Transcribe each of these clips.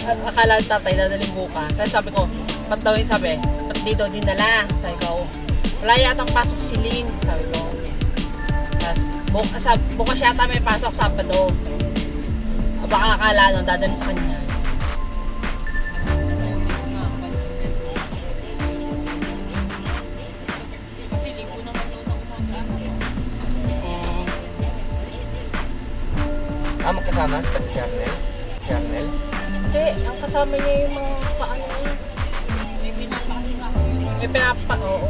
Akala ng tatay dadaling bukas. Tapos sabi ko, ba't daw yun sabi? Ba't dito dinala? Sabi ko, wala yatang pasok si Lynn. Sabi ko. Tapos, bukas yata may pasok Sabado. Baka akala nun, dadalhin sa kanya. Kasi linggo naman daw na umaga. Magkasama sa Charnel? Charnel? Hindi, ang kasama niya yung mga paano. May pinapakasikaso yun. May oo.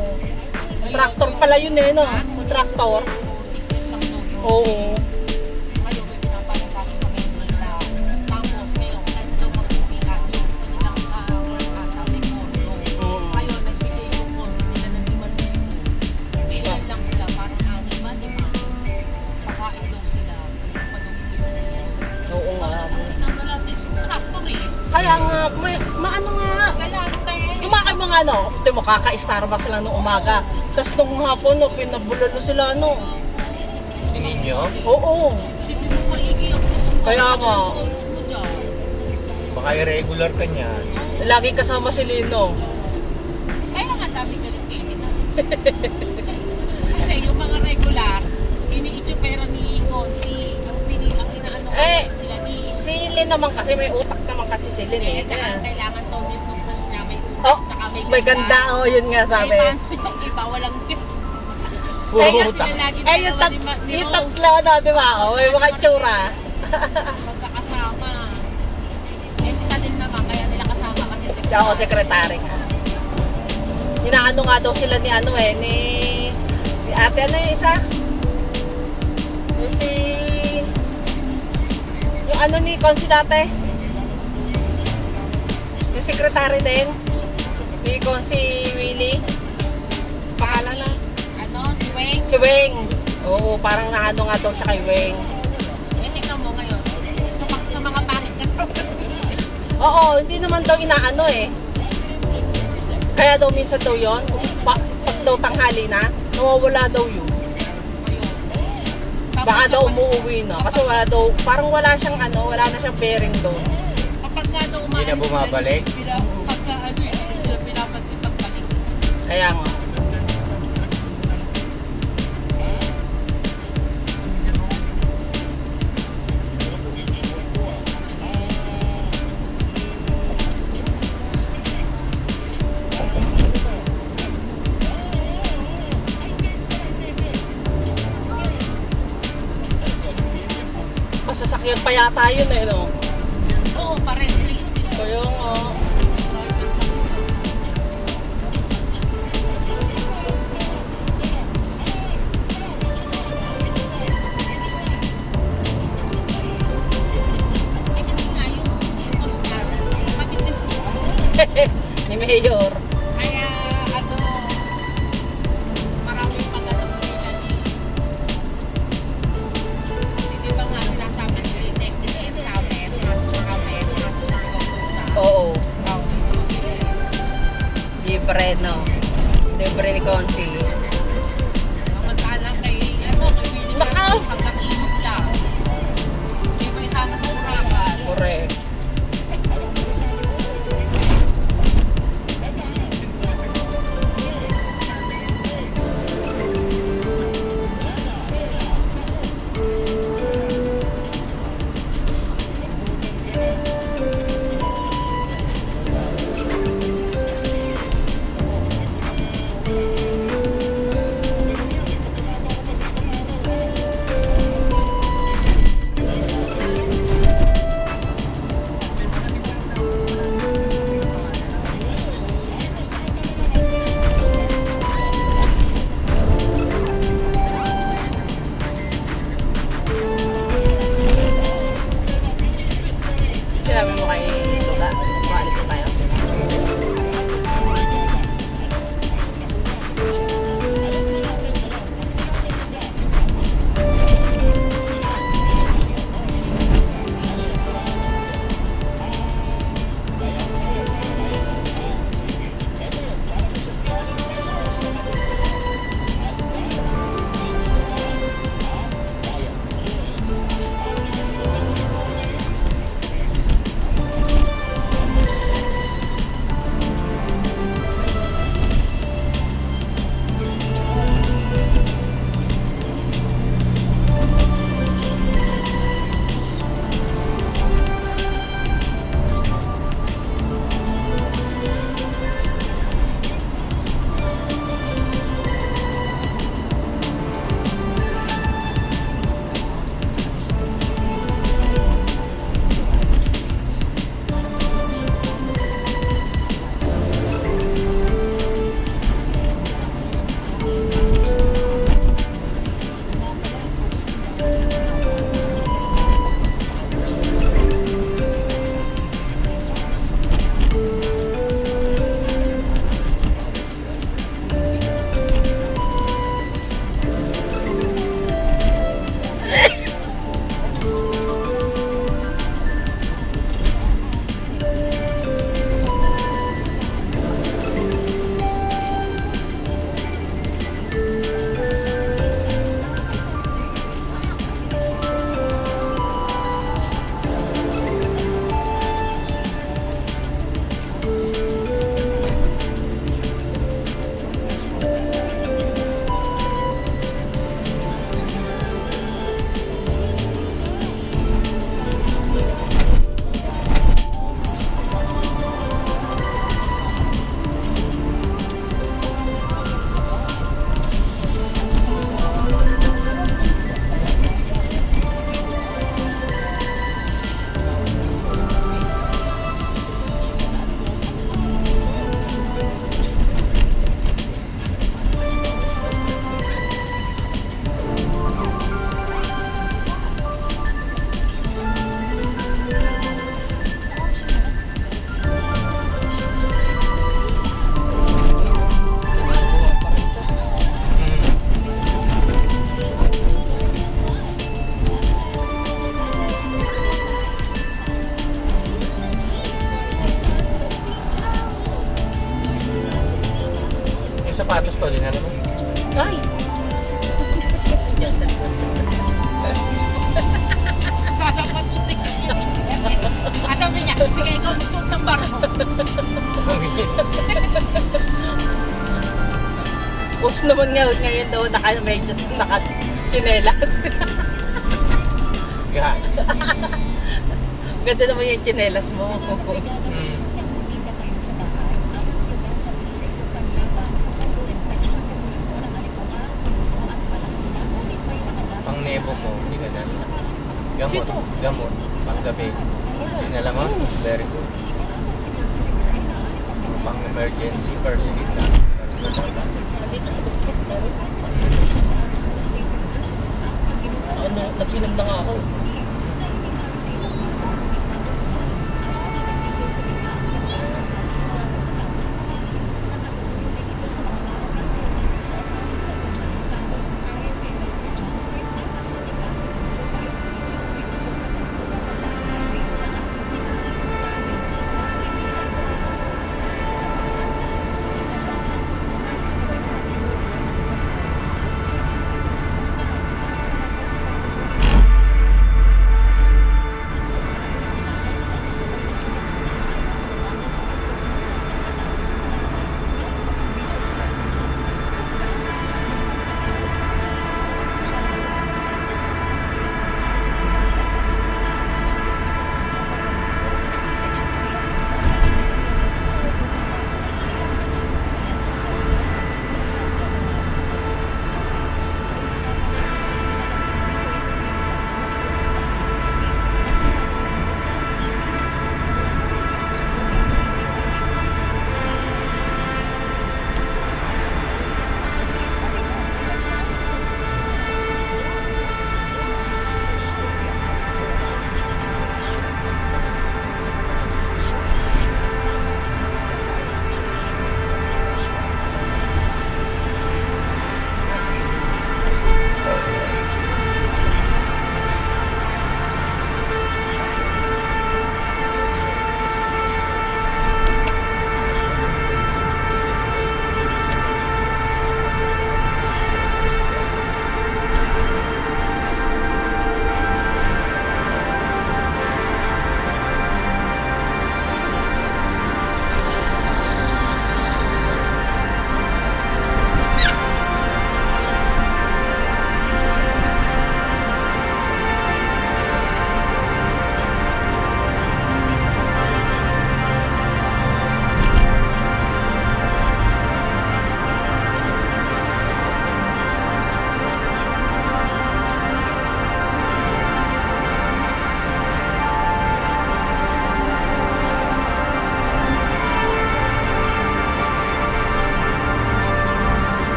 Tractor pala yun eh, no? Tractor. Secret lang daw yun. Oo. Ngayon may pinapasikaso sa Maynila. Tapos ngayon, kasi daw magpupila, yung isa nilang workata, may kondo. Ngayon, nagbigay yung konsi nila ng 5,000. Ilan lang sila, parang 6, 5. Pakain daw sila. Oo nga. Tinanggal natin yung tractor eh. Kaya nga, maano nga. Galante. Kumakay mga ano, ito mo, kaka-Starbucks lang nung umaga. Tapos nung hapon, no, pinabulalo sila, no. Ninyo? Oo. Sipin mo maigi ang gusto. Kaya nga. Baka irregular ka niyan. Lagi kasama si Lino. Kaya nga dami galit kayo nila. Kasi yung mga regular, iniitsupera ni Consi. Ang inaano sila ni... Si Lin naman kasi, may utak naman kasi si Lin eh. Tsaka kailangan daw din ng post niya may utak. Oh, Tsaka may ganda, oh, yun nga sabi. Ay, paano yung iba, walang... Puro Ay, utak. yung tatlo, no, di ba? Oh, may mga tsura. Magkakasama. Eh, si Tadil naman, kaya nila kasama kasi si... Tsaka ako, sekretary nga. Inaano nga daw sila ni ano eh, ni... Si ate, ano yung isa? Yung si... Yung ano ni Consi dati? Yung sekretary din? Ni Consi Willie? Pangalan na? Ano, si Weng? Si Weng. Oo, parang naano nga daw siya kay Weng. Eh, tingnan mo ngayon. Sa mga pangit kasama Oo, hindi naman daw inaano eh. Kaya daw minsan daw yun, pag daw tanghali na, nawawala daw yun. Baka daw umuwi na. Kasi wala daw, parang wala siyang ano, wala na siyang bearing doon. Kapag nga daw Hindi na bumabalik? Pagka ano, hindi sila pinapansin pagbalik. Kaya nga. Masasakyan pa yata yun eh, no? Oo, pareho late sila. Kaya nga. Private kasi to. Eh kasi nga yung Oscar, kapit ng Ni Mayor. kaya ano, maraming pag-alam sila ni hindi ba nga sinasabi ni Tex and Samet, nasa Samet, nasa Margotong Oo. Libre, no? Libre ni Consi. Samantala kay, ano, kay Willie Nakaw! pagkakilos lang. Hindi pa isama sa urakan. Correct. Sinabi mo kay Lola, maalis na tayo. Uso naman ngayon daw naka-medyas, naka-chinelas. Yan. Ganda naman yung chinelas mo. Pang nebo mo, hindi ka na. Gamot, gamot. Pang gabi. Tingala mo? Very good. Pang emergency, personal lang. Personal lang. Ano, nagsinom na nga ako.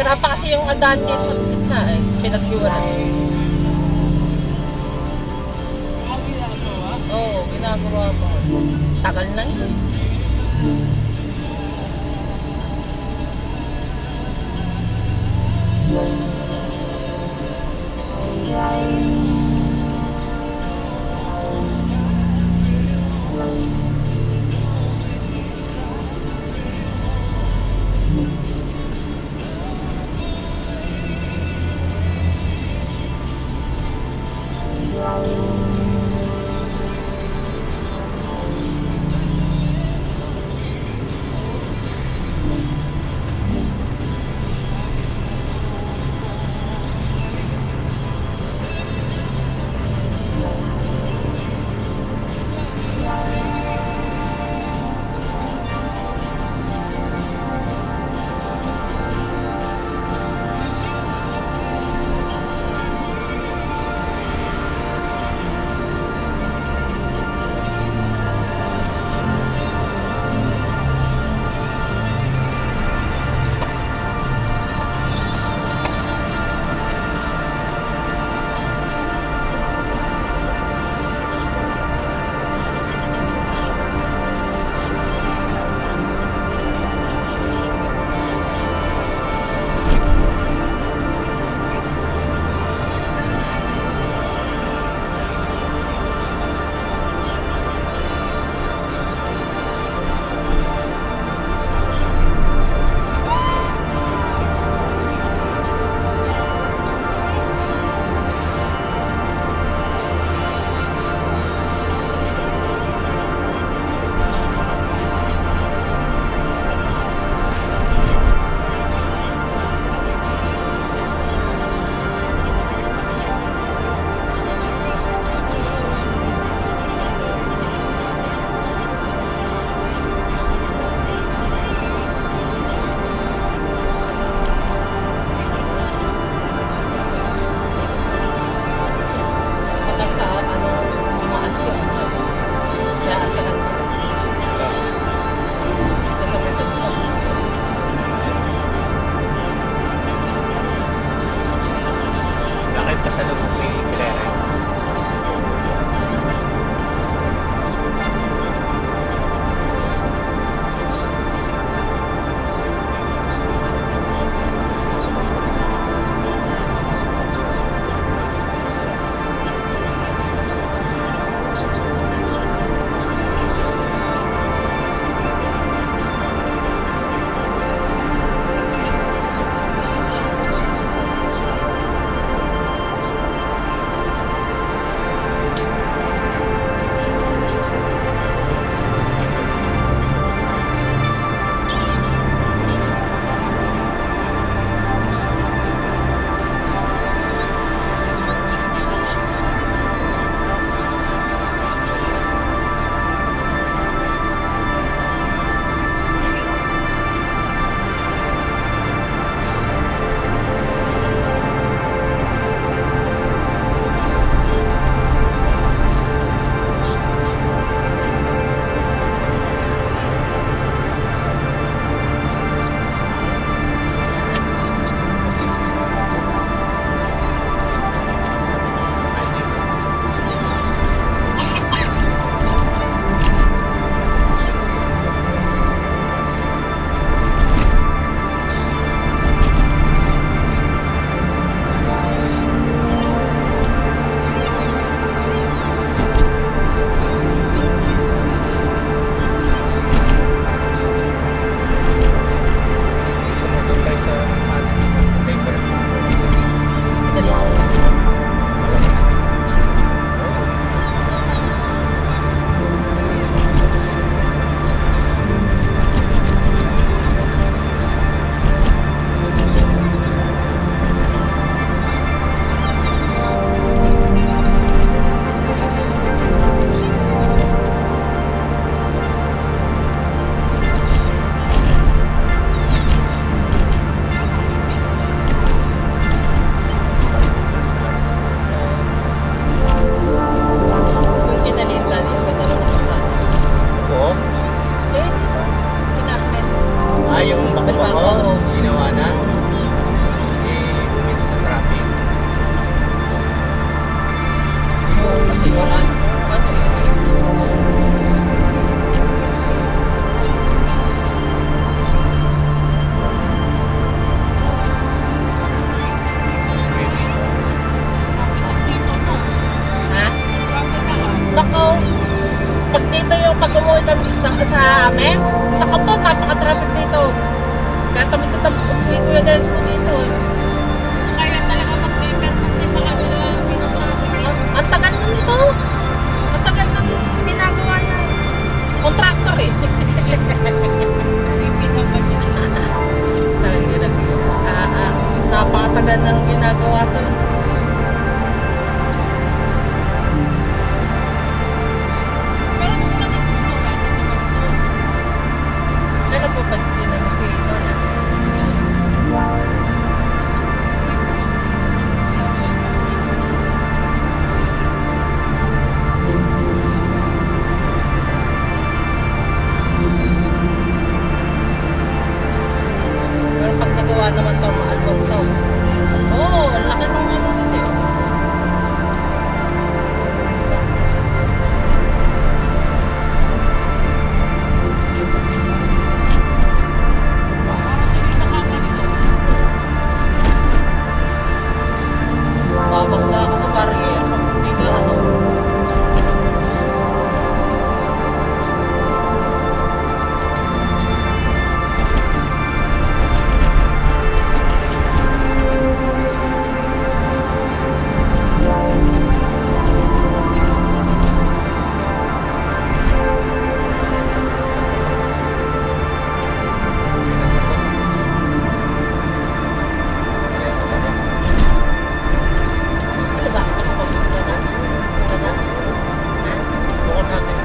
Sira pa kasi yung advantage sa gitna eh. Pinag-iwanan. Oo, ginagawa pa. Tagal na yun. ako. Pag dito yung pag umuwi kami sa amin, naka po, napaka-traffic dito. Kaya umuwi ko yung dahil dito eh. Kaya talaga mag-paper pag may mga Ang tagal na nito. Ang tagal na pinagawa niya. Contractor eh. Napakatagal nang ginagawa to. Kailan po ba dinalo si Lola? Pero pag nagawa naman to, mga album to. Oo, ang laki ng ano siya. Babangga ako sa barrier. Hindi ka ano. Ano ba? Ganda? Ganda? Ha? Bukod natin.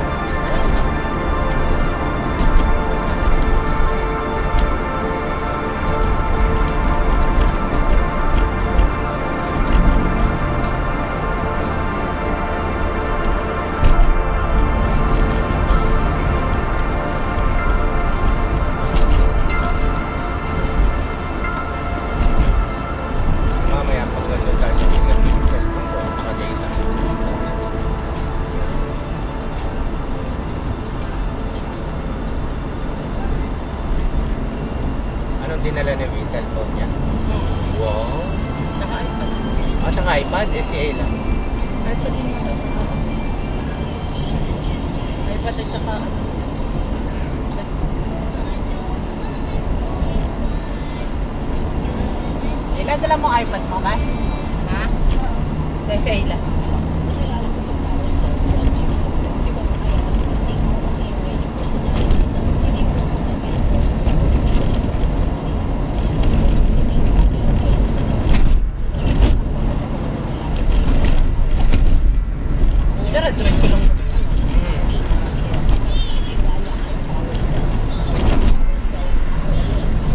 Mamaya pag nandun tayo sa fingerprint ko, nakadata. Anong dinala ni May cellphone niya? Wow! Naka-iPad. Ah, saka iPad, SCA lang. iPad din mo. iPad at saka ano. Ilan dala mo iPad mo ba? Ha? Sa ilan? Diretso lang.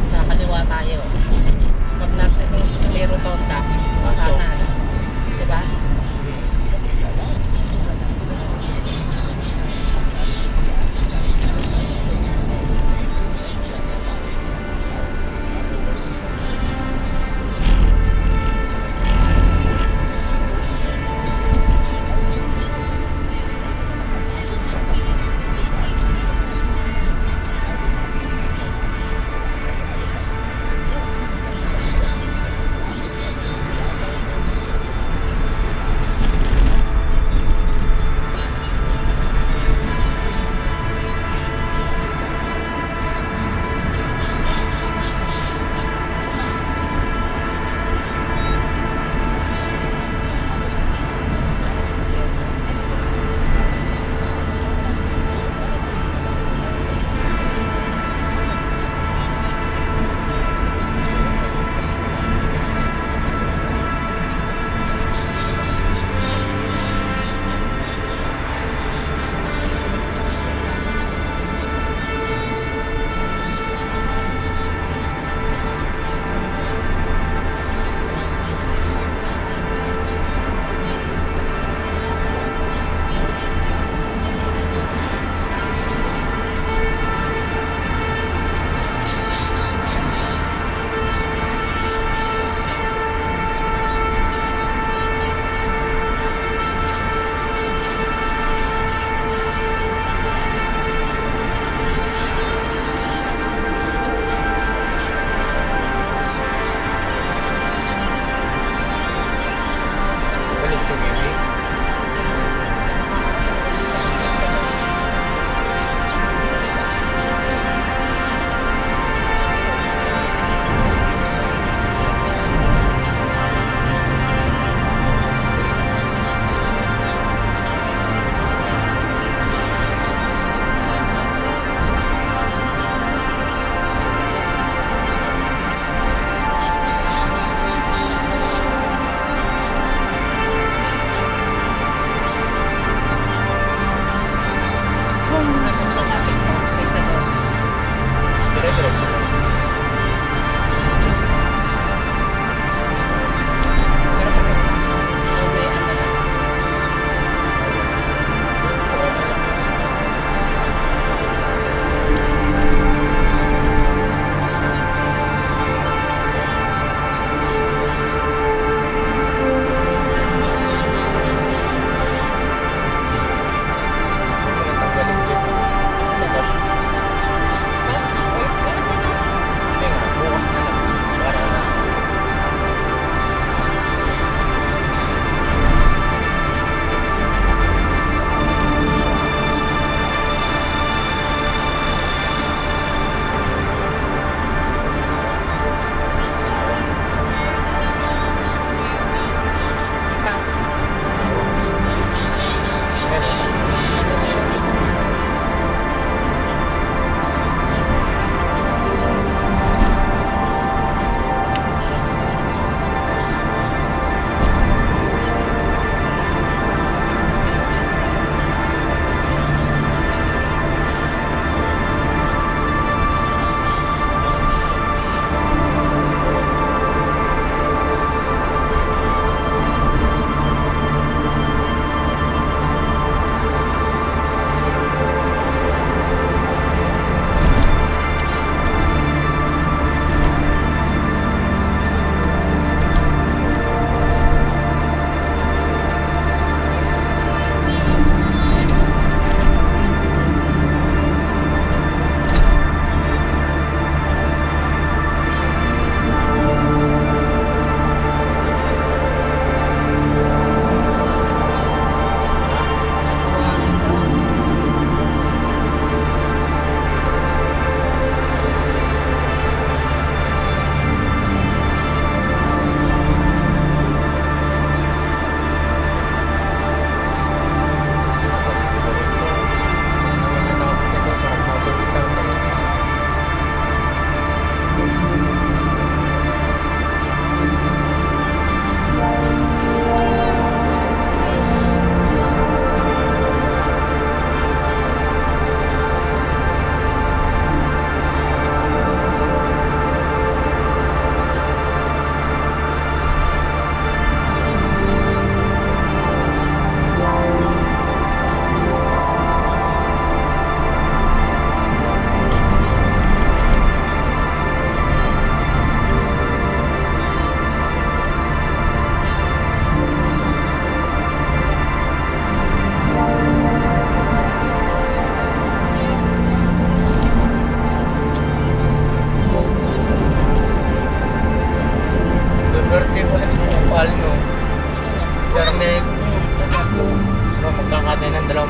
Sa kaliwa tayo. Pag natin sa may rotonda, Pasok. kanan. Diba?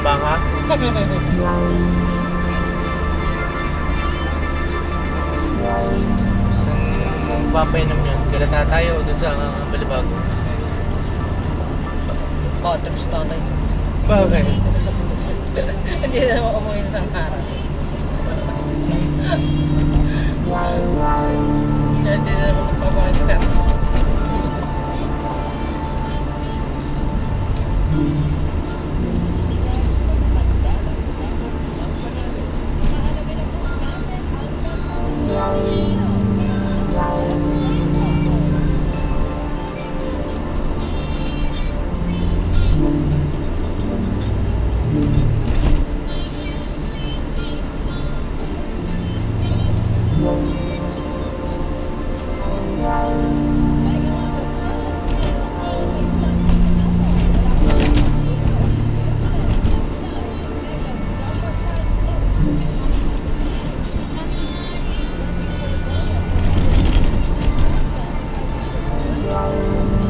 baka. Saan papainom yan? Galata tayo doon sa Balibago. Trip sa tatay. Bakit? Hindi na naman umuwi sa araw. Hindi na naman magpapakita.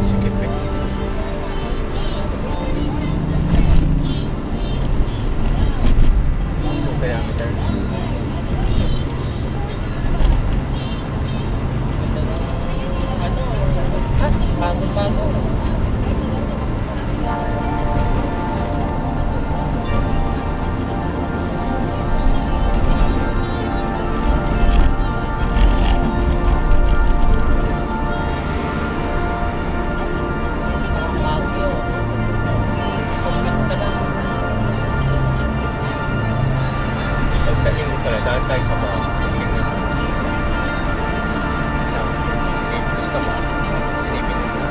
Sikip eh. Kaya kita. Bago-bago. Bago. Perfect ka lang. Pag sa linggo pala, dahil tayo sa mga gusto mo. Ibigay mo.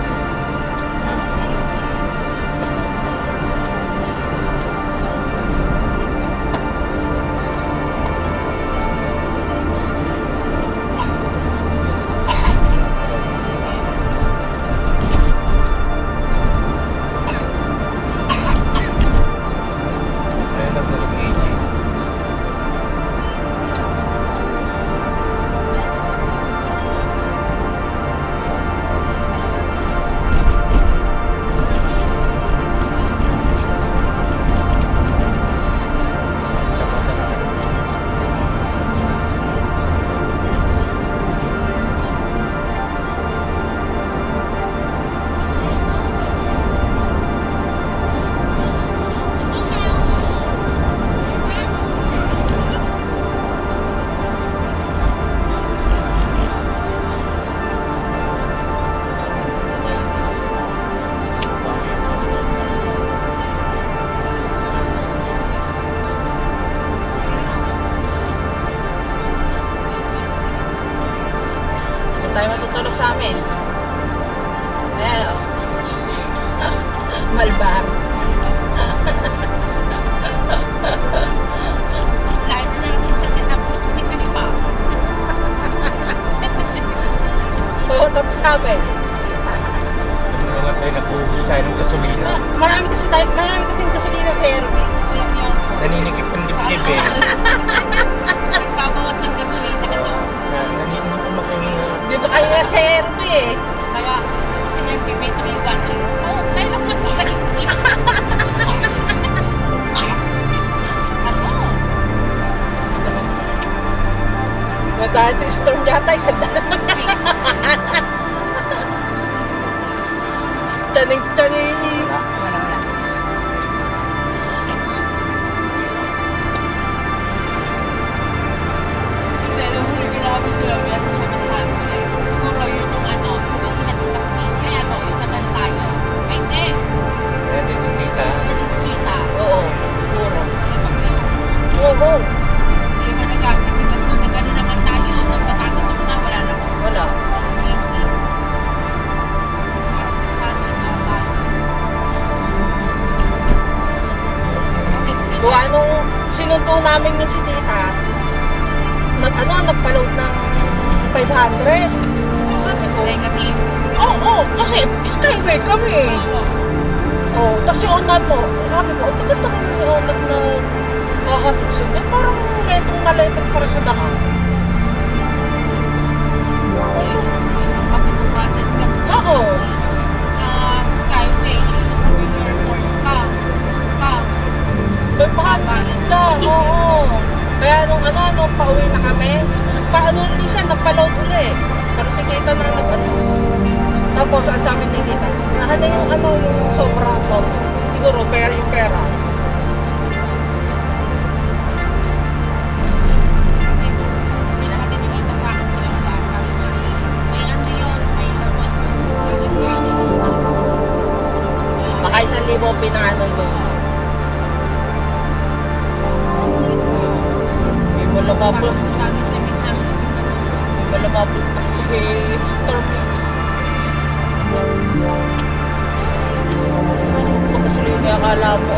Kaya natulog ni AJ. Tsaka talaga. Doon tayo matutulog sa amin. Ayan o. Malbar. Lahat na lang kasi hindi ka pa. Pumunta sa amin. Ano nga tayo, napuhus tayo ng gasolina. Marami kasing gasolina sa Airbnb. Walang yan po. Naninikip ng dibdib eh. Nagbabawas ng gasolina ka daw. Naninikip ko makain Di ba kayo nga sa Airbnb eh? Kaya, kasi yan, Dimitri, Bandri. Oh, dahil lang ka sa isip. Ano? Dahil sa storm yata, isa daan. Tanig-tanig. Walang yan. Hindi, alam mo, ginagawa ko lang yan sa Manhattan. Siguro yun yung ano, siguro pinatutas din. Kaya no, yun naman tayo. Ay, hindi. Kaya din si tita. Hindi si Tita. Oo, siguro. Hindi Oo. mo nagamit. Tapos so, nag-ano naman tayo. Magpatatas naman na, wala naman. Wala. Parang 600 na tayo. Kasi, Kung anong sinundo namin yung si tita, nagpa-load ng 500. Sabi ko, negative. oo, kasi driver kami. Oo, kasi onad mo. Sabi ko, bakit na kami onad na makakatid sila? Parang letong na letong para sa daan. Kasi bumanan kasi Oo. Skyway, sa airport pa. Kaya nung pauwi na kami, nagpaano ulit siya, nagpa-load ulit. Pero si Tita na nag-ano. Tapos, ang sabi ni Tita, nakala yung sobra to. Siguro, pera yung pera. Pinakatinigita sa akin sila wala. May ano yun, may laman yung Baka 1,000 pinano yun. Hindi mo lumapot. sa akin sa Miss Namin. Hindi mo lumapot. Sige, storm yun. Pagkasuloy niya, akala mo,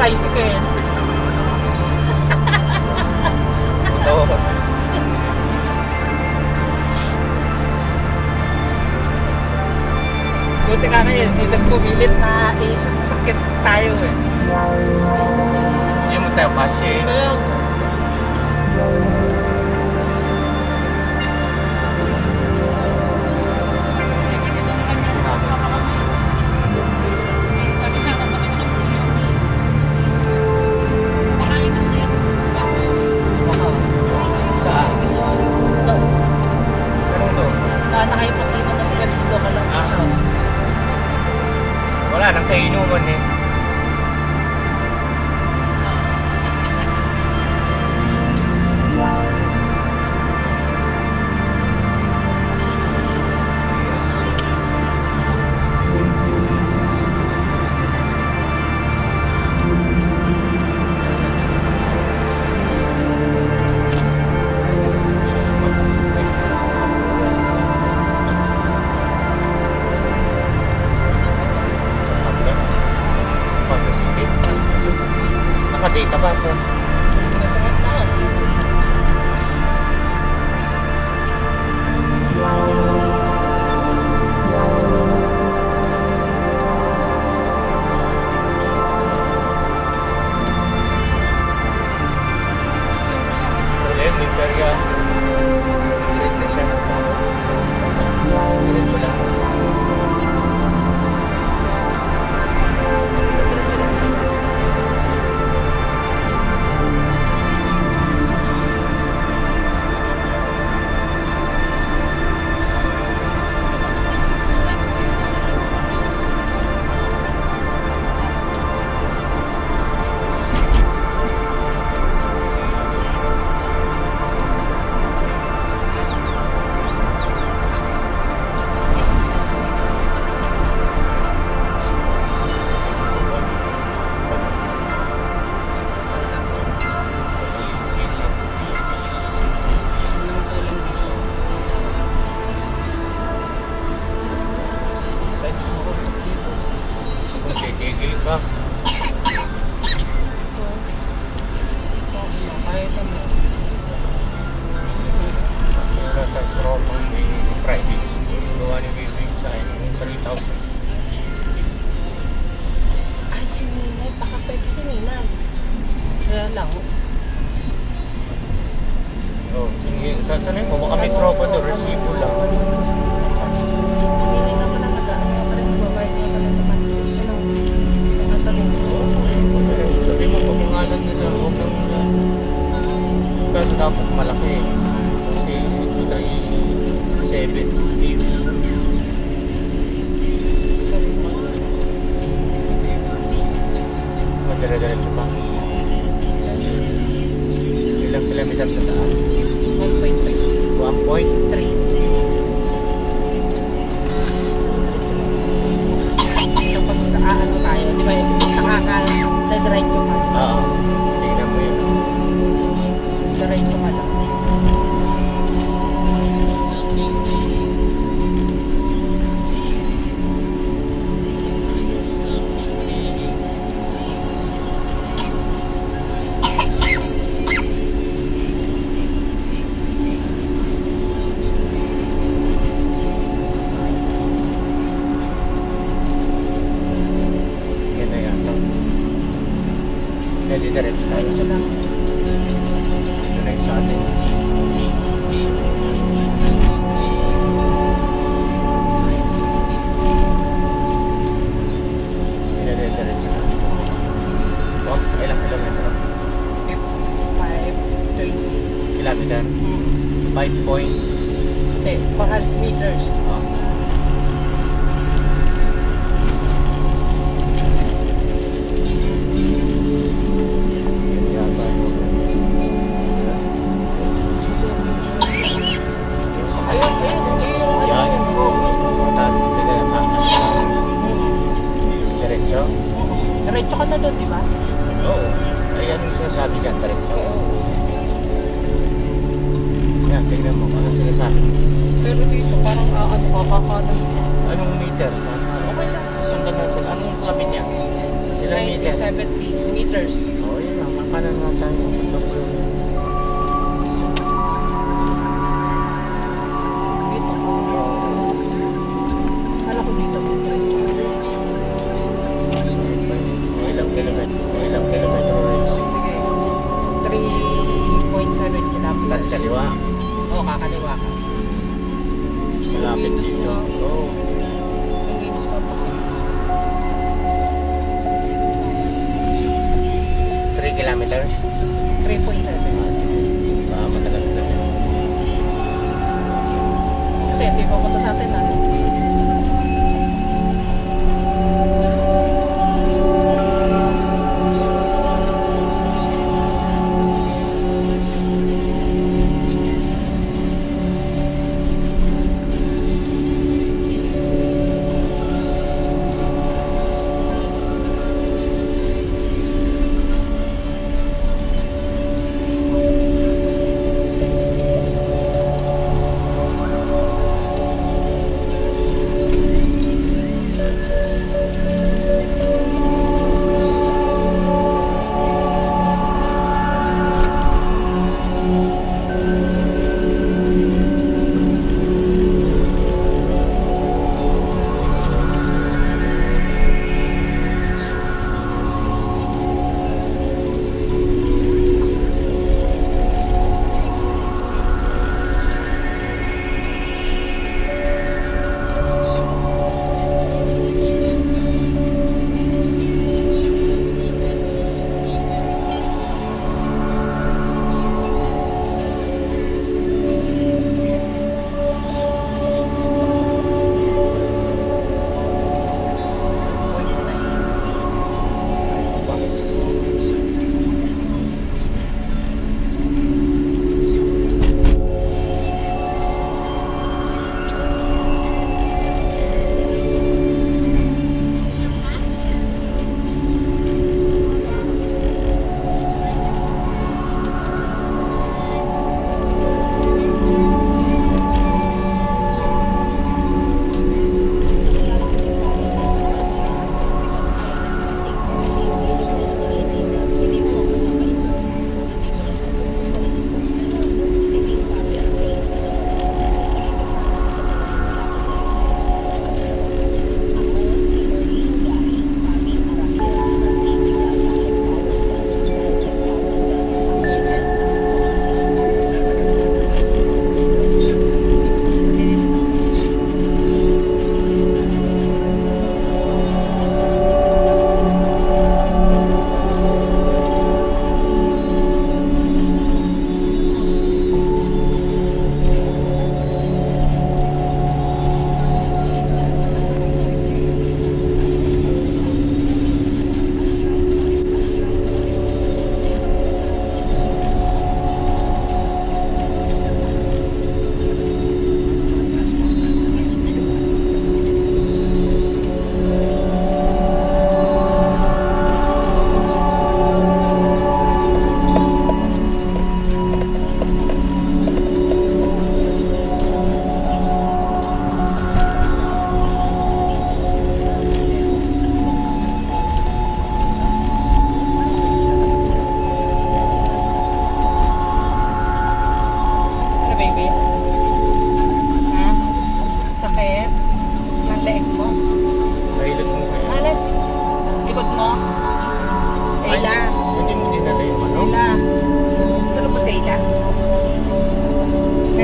tricycle. Ito. Buti nga kayo, hindi na pumilit na isasakit tayo eh. Hindi mo tayo kasi. Kaya, Sabi siya, tatabi na kami sa inyo. Makain na din. Saan? ito. Anong to? Nakipagay naman sa Belgido ka lang. Wala nang kainuman eh. Nakadate ba ito? Ulit, may perya. Ulit na siya. Ulit ko lang. Nagigil ka. Kahit ano. Wala tayo tropang may private school. Gawa ni Bibi sa akin 3,000. Ay, si Ninay. Baka pwede si Ninay. Kaya lang. Oh, sige. Tatanay mo, baka may tropa doon. Resibo lang. Si Ninay naman ang nag-ano. Parang magbabayad niya pala sa kanila. Ang tanong ko. Sabi mo, pamungalan nila. Huwag nang kasi dapat malaki. Kasi ito na 70. Madara-diretso pa. Ilang kilometer sa taas? 1.3. 1.3. Tapos ano tayo, di ba? Nakaka-diretso ka. Oo. Tingnan mo yun. Diretso ka lang. Yan na yata. Pwede diretso tayo. Diretso lang. Ito na yung sa atin. Diretso na. Oh, ilang kilometro? 5. 5 point. Hindi, 400 meters. Oh. Yata yun. Ayun. Yan. Mataas. Teka, diretso? Diretso ka na doon, di ba? Oo. Ayan yung sinasabi dyan, diretso. Yan, tingnan mo. Ano sinasabi? Pero dito, parang kakakanan. Anong meter? Okay lang. Sundan natin. Anong labi niya? Ilang meter? 70 meters. Oo, yun lang. Makanan nga tayo. Dito. Kala ko dito. Ilang kilometro rin. Sige. 3.7 kilometers. Tapos kaliwa. Oo, kakaliwa ka. Malapit Minus dito. mo. Oo. Yung minus ka pa. 3 kilometers. 3.7. Matagal na yan. Kasi ito yung papunta sa atin, ha?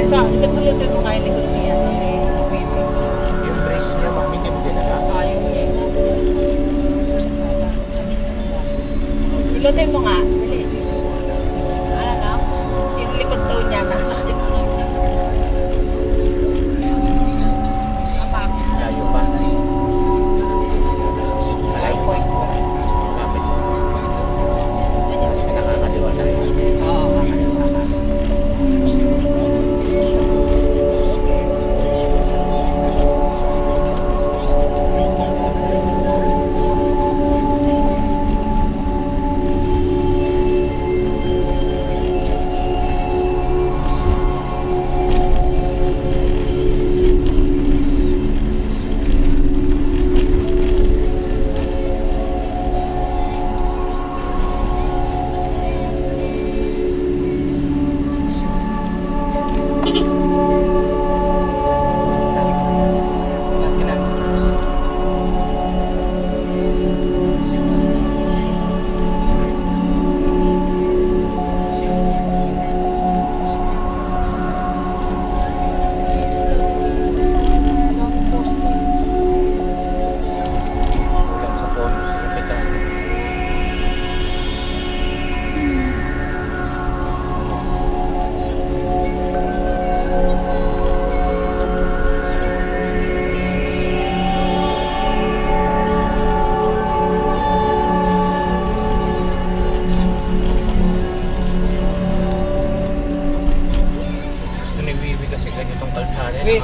Sa, ikatulutan mo kayo likod niya. Baby. Yung brace niya, mami, hindi mo dinala. Ayaw niya. Pilotin mo nga. Dali. Ano na? Yung likod daw niya, nakasakit.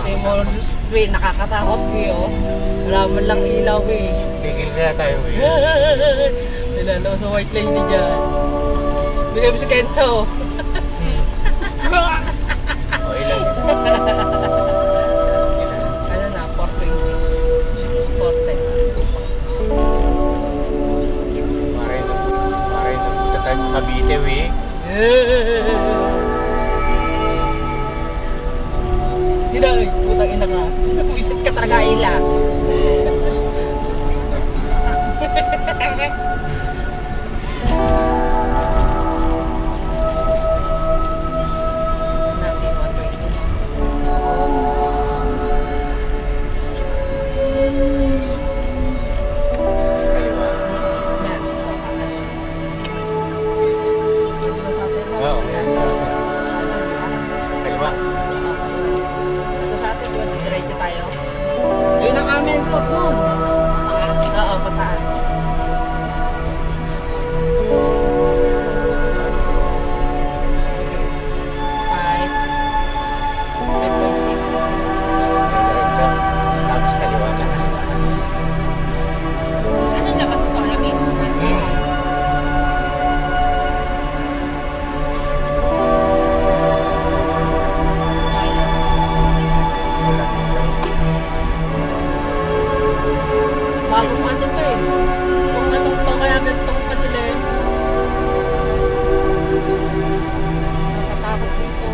Ito mo, we, nakakatakot, we, oh. Wala man lang ilaw, we. Tigil kaya tayo, we. Nilalaw sa white lady dyan. Bigay mo si Kenzo. O, ilan? Ano na, 420. 410. Maray na punta tayo sa Cavite, we. Dinay, putang ina ka. Visit ka talaga, Ila. Kaliwa. Oo, yan. Kaliwa. Ito sa atin, diba? Diretso tayo. Ayun ang amin po, doon. Oo, pataas. Five. 5.6. Diretso. Tapos kaliwa ka. Anong labas ito? Alaminos na. Bagong ano to eh. Kung anong to kaya ganitong padilim. Nakatakot dito.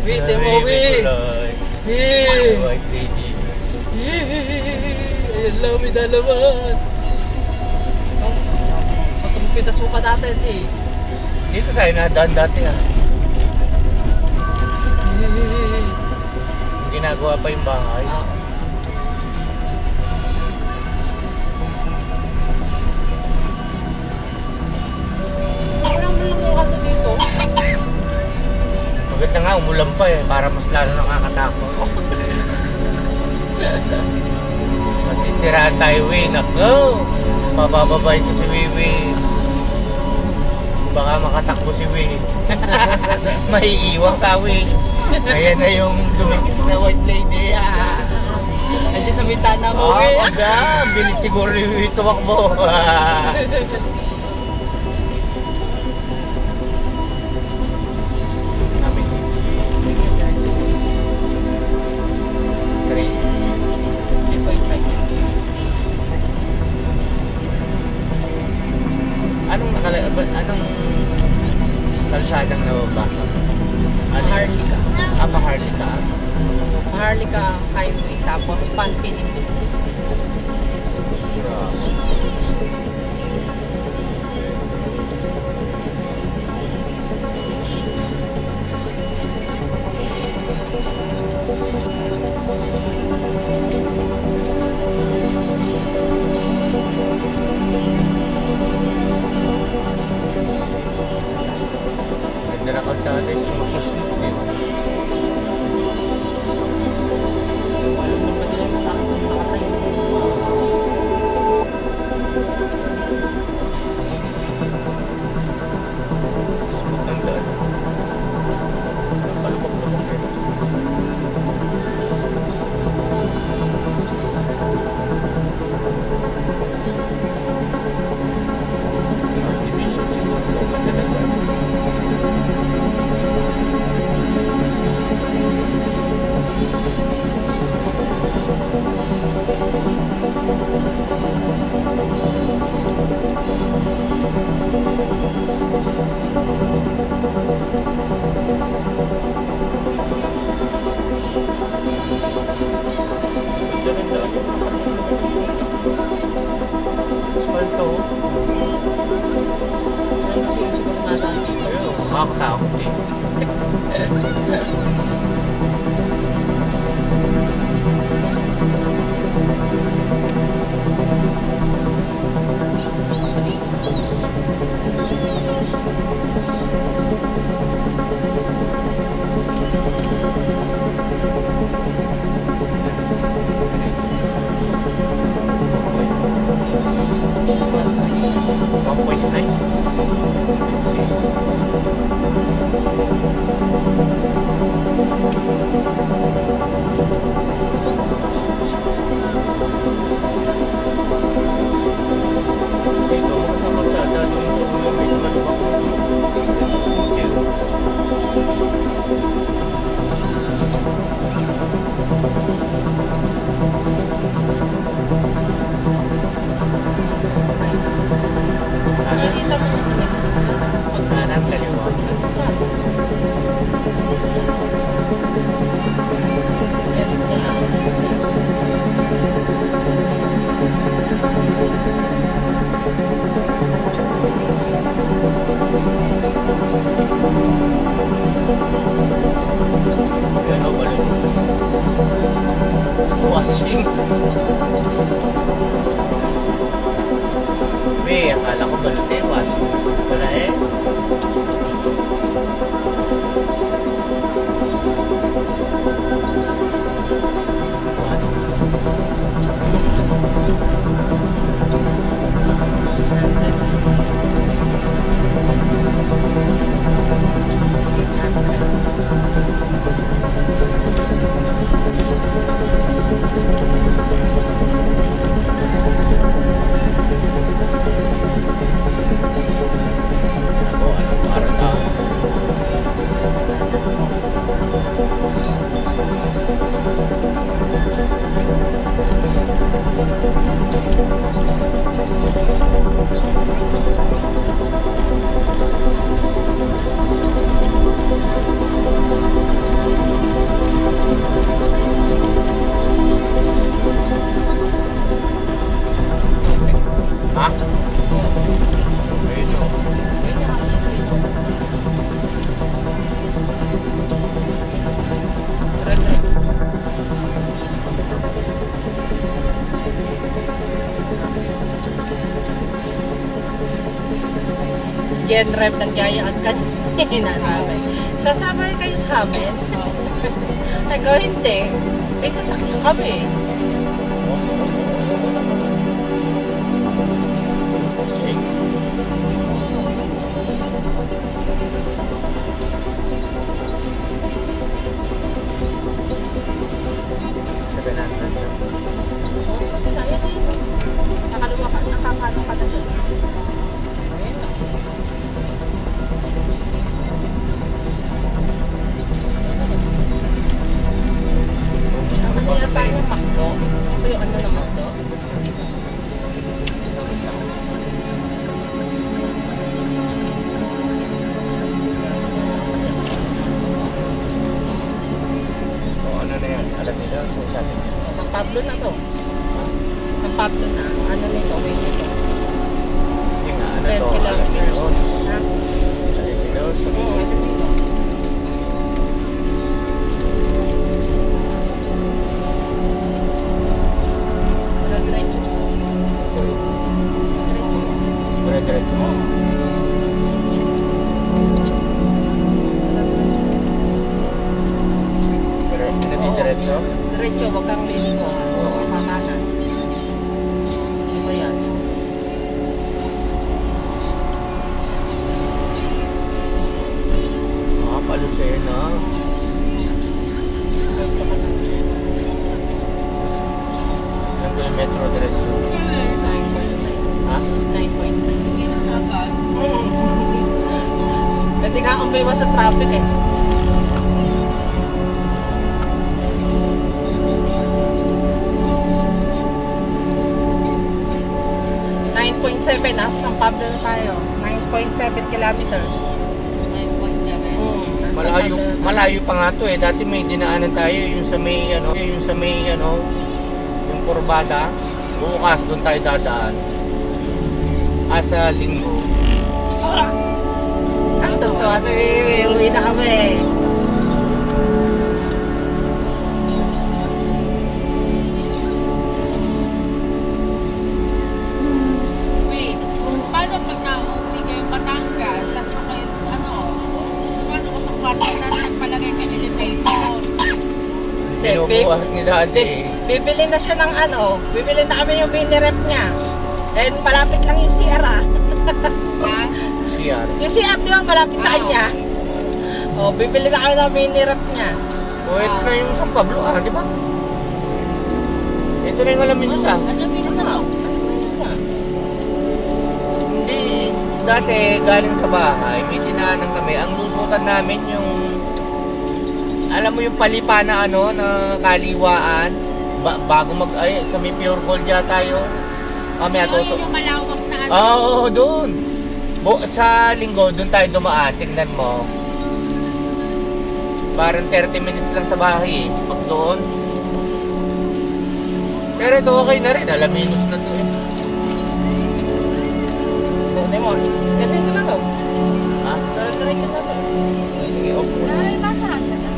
Bitin mo, Wi. White lady. Ayan lang, may dalaman. Kita suka dati, di. Dito tayo nadaan dati ah. Ginagawa pa yung bahay. Ah. Parang malungkot ako dito. Maganda nga, umulan pa eh. Para mas lalo nakakatakot. Masisiraan tayo eh. Nako! Pabababa ito si Wiwi. Baka makatakbo si Wiwi. Maiiwan ka Wiwi. Ayan na yung dumikit na white lady. Andiyan sa bintana mo, Oh, eh. aga, bilis siguro yung tumakbo. Namin. 3. 3.5. Anong kalsadang nababasa? Maharlika. Maharlika. Maharlika Highway, tapos Pan Philippines. Ganda na kalsada yung sumakusmuk din. Smooth ang daan. Napalubak-lubak din. Subdivision siguro. Ganda na daan. Asfalto. Siguro nga dati. Ayun, makakatakot din. Pagkanan kaliwa. Ayan o, balon. Watching. Akala ko balon eh. Watching. Wala eh. Gen-Rev nagyayaan kanina namin. Sasama kayo sa amin? Ego, hindi. Eh, sasakyan kami. Nakakano ka na doon. Ano yung tayo ng Macdo? Ito yung ano ng Macdo? Ano na yan? Alam nila kung sabi niya. San Pablo na to. San Pablo na. Ano nito? May nito. Yung ano 10 to, kilometers. Ha? Alaminos. Oo, ito dito. Diretso. Diretso mo. Diretso? Diretso, wag kang liliko. Oo, kakanan. Ano yan? Palusena. Diretso ka na. Ilang kilometro diretso? 9.9. Ha? 9.9. Sige na agad. Pwede ka umiwas sa traffic eh. Nasa San Pablo na tayo. 9.7 kilometers. 9.7. Malayo pa nga to eh. Dati may dinaanan tayo yung sa may yung kurbada. Bukas doon tayo dadaan. Asa Linggo. Ang totoo kasi uwi na kami. Wait, paano pag nauwi kayo Batangas, tapos na kayo, paano ko sa kwarto na nagpalagay kayo elevator? Binubuhat ni Daddy. Bibili na siya ng bibili na kami yung mini rep niya. And malapit lang yung CR Ha? CR. Yung CR di ba malapit na kanya? Oh, bibili na kami ng mini rep niya. O, ito na yung San Pablo, di ba? Ito na yung Alaminos, Ano pinasan mo? Hindi, dati galing sa bahay, may dinaanan kami. Ang lusutan namin yung, alam mo yung palipa na na kaliwaan, bago sa may Pure Gold yata yun. Kami Yun yung malawak na Oo, doon. Sa Linggo, doon tayo dumaan. Tingnan mo. Parang 30 minutes lang sa bahay pag doon. Pero ito okay na rin. Alaminos na to eh. Buti mo. Kasi ito na to. Ha? Diretso na to. Sige, okay. Ay, basahan ka na.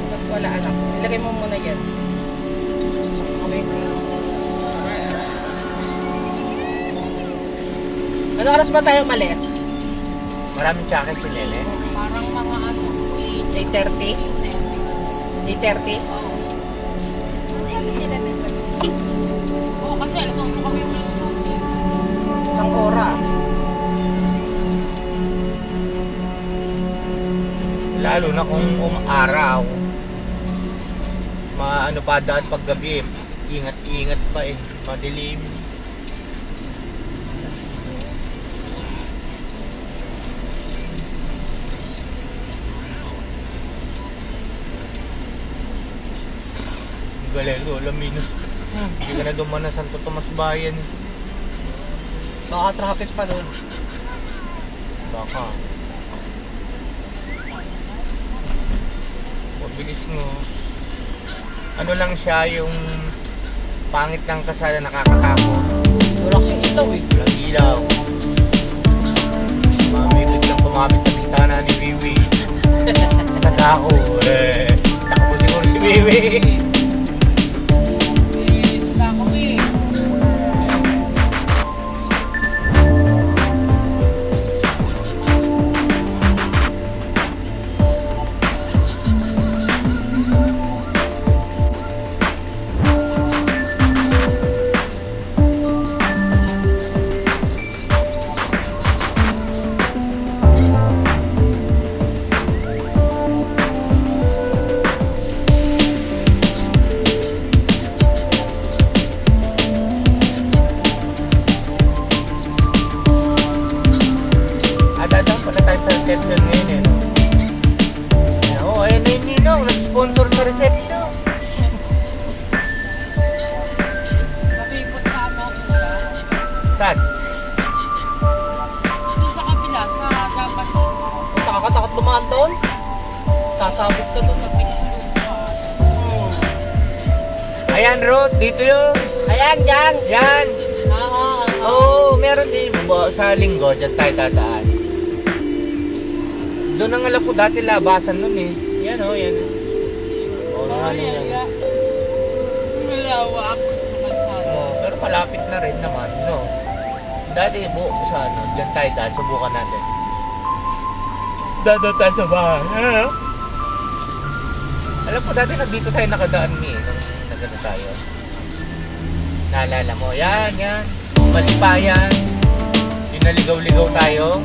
Tapos wala anak. Ilagay mo muna yan. Okay. Ano oras ba tayo malis? Maraming tsake si Nene. Parang mga 8:30? 8:30? Sabi nila na ba? Oo, kasi alam ko kami yung school. Isang oras. Lalo na kung araw. Maano pa dahil paggabi. Ingat-ingat pa eh. Madilim. Galero, Alaminos. Hindi ka na duman na Santo Tomas Bayan. Baka traffic pa doon. Baka. Mabilis mo. Ano lang siya yung pangit ng kasada nakakatakot. Wala kasing ilaw eh. Walang ilaw. Mamigod lang kumapit sa bintana ni Wiwi. Sa dako. Takbo siguro si Wiwi. dumaan doon. Sasabit ka doon. Magbilis lupa. Ayan, Ruth, dito yun. Ayan, dyan. Yan. Oo. Oo, meron din sa linggo, dyan tayo dadaan. Doon ang alam ko dati labasan nun eh. Yan o, yan. Oo, ano yan. Malawak. Oo, pero malapit na rin naman, no? Dati buo sa ano, dyan tayo dahil subukan natin. Dadaan tayo sa bahay. Ano? Alam ko dati dito tayo nakadaan nung nagano tayo. Naalala mo, yan. Malipayan. Yung naligaw-ligaw tayo.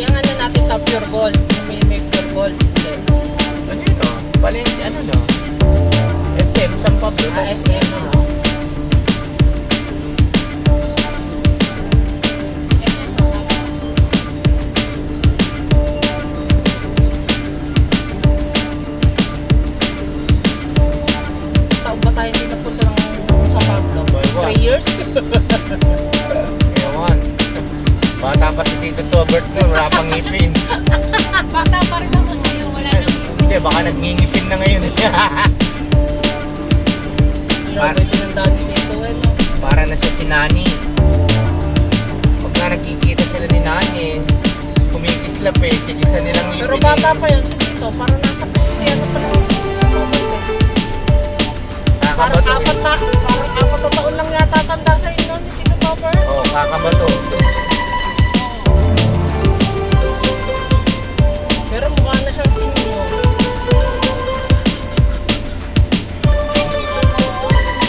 Yung ano natin to, pure gold. May pure gold. Hindi. Ano yun o? Palengke, ano no? SM, San Pablo. SM, ano? Taon ba tayo hindi napunta ng San Pablo? 3 years? Ewan. Bata pa si Tito Tobert no, wala pang ngipin. Bata pa rin ako ngayon. Wala nang ngipin. Hindi, baka nagngingipin na ngayon. Grabe din ang daddy nito eh, no? Para na siya si Nani. Pag nga nakikita sila ni Nani, kumikislap eh, tigisan nilang ngipin. Pero bata pa yun si Tito, parang nasa 50 ano pa lang. Parang apat na taon lang yata tanda sa inyo ni Tito Topper. Oo, kakabato. Pero mukha na siyang senior.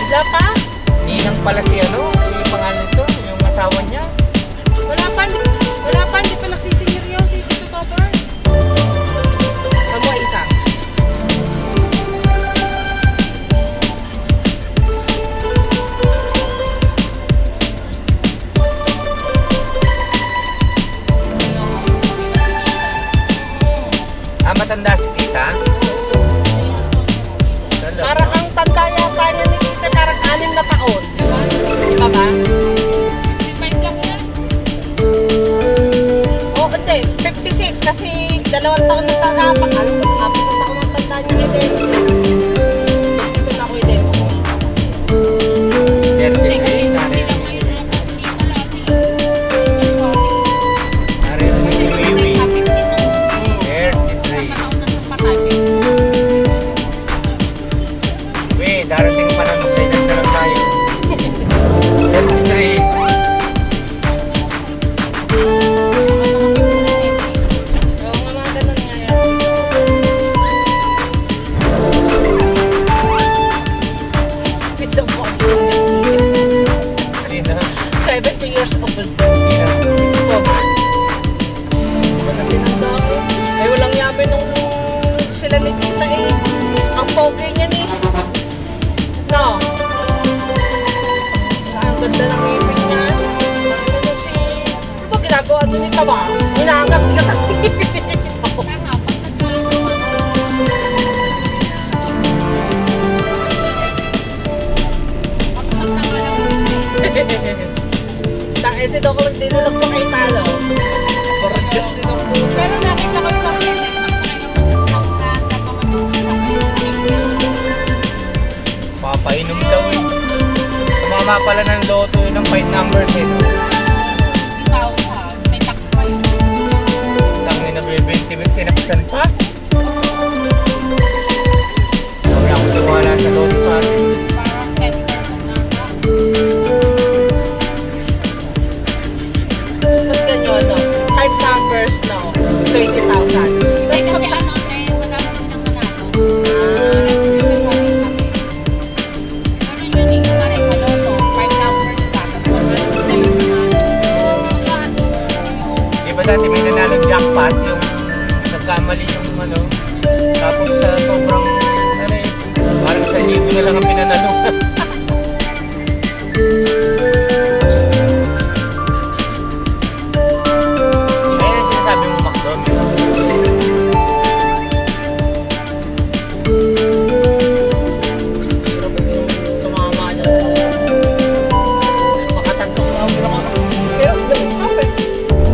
Wala pa? Ninang pala si ano, yung pangalan ito, yung asawa niya. Wala pa, hindi pa nagsisenior yun si Tito Topper. Tamo isa. Matanda si Tita? Parang ang tanda yata niya ni Tita, parang 6 na taon. Di ba ba? 55 lang yan. Oo, hindi. 56 kasi 2 taon na tanda. Apat na taon na tanda niya kay Denso. Dito na ako kay Denso. Hindi kasi sabi lang ngayon na hindi pala si Narinig ni Wiwi. 52. 33. Mataon na sa patay. Weh, darating pa na mag-silent na lang tayo. 33. Oo nga, mga ganun nga yan. Speed ng buwan, Sino? 70 years old. Sino? Walang tinanda ko. Eh, walang yaman nung sila ni Tita eh. Ang pogi niya ni. No. Ang ganda ng ngipin niya. Ano si... Ano ba ginagawa doon ni Tawa? Hinahangat ka ng ngipin nito. Tama, pag nagkagawa. Matutagtama lang yung business. Dahil si Doc lang din na nagpakita, no? Parang Diyos din ang puta. Pero nakita ko yung business. Magsakay ng business ng Papainom daw eh. Tumama pala ng loto yun ng 5 numbers eh. No? Hindi tao ka. May tax pa yun. Tangin na bibinti-binti na pisan pa. Wala akong tiwala sa loto sa atin. Parang 10% na ata. Tapos ganyan, no? 5 numbers, no? 20,000. Hindi kasi ano, madami silang manalo. Pero unique pa rin sa loto. 5 numbers ka. Tapos manalo na yung Di ba dati may nanalong jackpot yung nagkamali yung ano. Tapos sa sobrang ano eh, parang 1,000 na lang ang pinanalo. Kaya na sinasabi mo McDonald's. Hirap yung sumama niya sa makatagtong na ako lang. Pero ganun ka pa.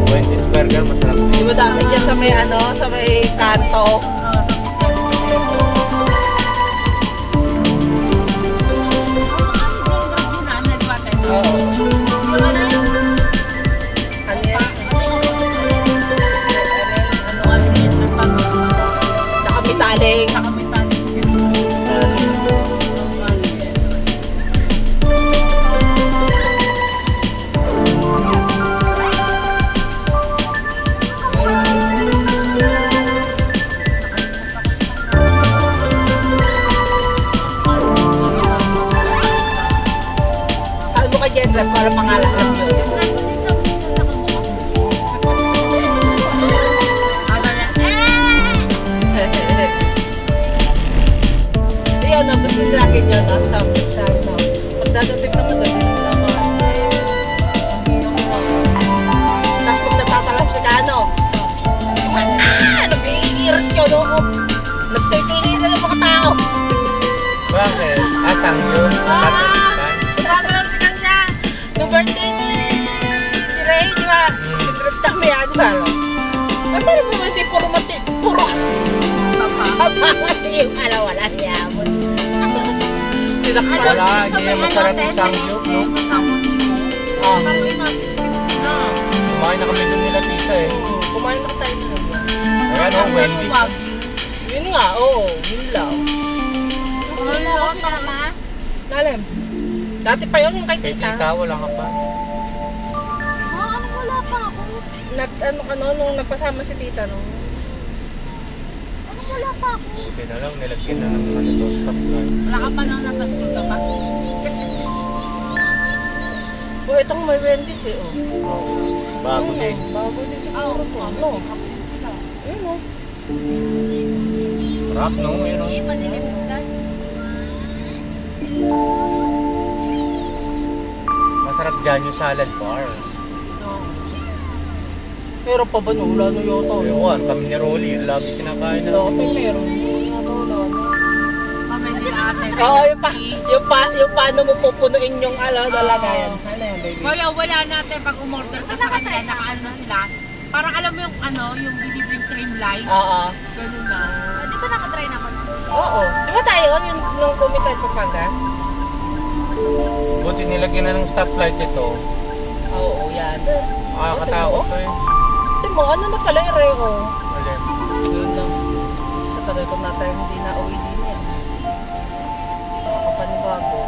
Wendy's Burger, masarap. Di ba dati dyan sa may ano, sa may kanto? Oo. Ano yan? Nakamitaling. Sabi mo kay Jedra, para pangalan lang yun. Yun, gusto nila lagi nyo, no? Sa ano. Pag dadating naman, dadating naman. Tapos pag natatalap si Kano, nag-iirit yun, no? Nagpitihin na yung mga tao. Bakit? Asang yun? Natatalap si kanya. Yung birthday ni Ray, di ba? Nag-red kami, di ba? Ay, parang po, hindi puro kasi. Yung wala niya. Sinaktan. Wala, hindi na masarap yung samgyup, no? Kumain na kami doon nila tita eh. Kumain na tayo nila. Ayan o, Wendy's. Yun nga, oo. Yun lang. Nalim. Dati pa yun yung kay Kay tita. tita, wala ka pa. Ano ka no, nung nagpasama si tita, no? Buti na lang, nilagyan na ng ano to, stop line. Wala ka pa nang nasa school ka pa? Oh, itong may Wendy's eh, oh. Bago din. Bago din siguro to. No? Ayun, oh. Rock, no? Yun, no? Masarap dyan yung salad bar. Meron pa ba no? Wala na yata. Ewan, kami ni Rolly, lagi sinakain na. Wala, meron. Wala na. Kami din ate. Oo, yung paano mo pupunuin yung lalagayan. Ano yan, baby? Kaya wala natin pag umorder ka sa kanila, nakaano na sila. Parang alam mo yung ano, yung delivering cream line. Oo. Ganun na. Di ba nakatry na ako na? Oo. Di ba tayo yun, nung kumita sa Pampanga? Buti nilagyan na ng stoplight ito. Oo, yan. Makakatakot to eh. Tingnan mo, ano na pala yung reo? Alin? Yun lang. Sa tagal ko na tayo hindi na uwi din yan. Nakakapanibago.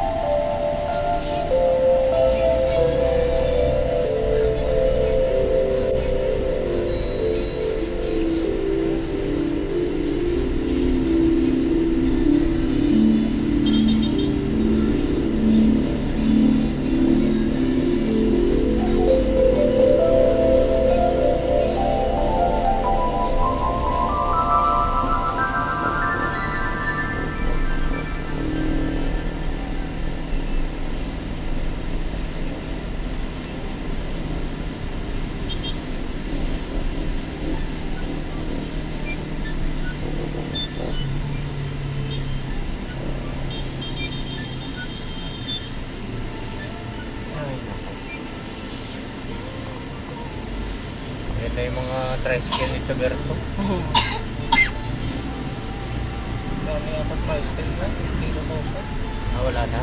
Ito yung mga tricycle ni Choberto. Dami yata tricycle na. Hindi na po pa. Wala na?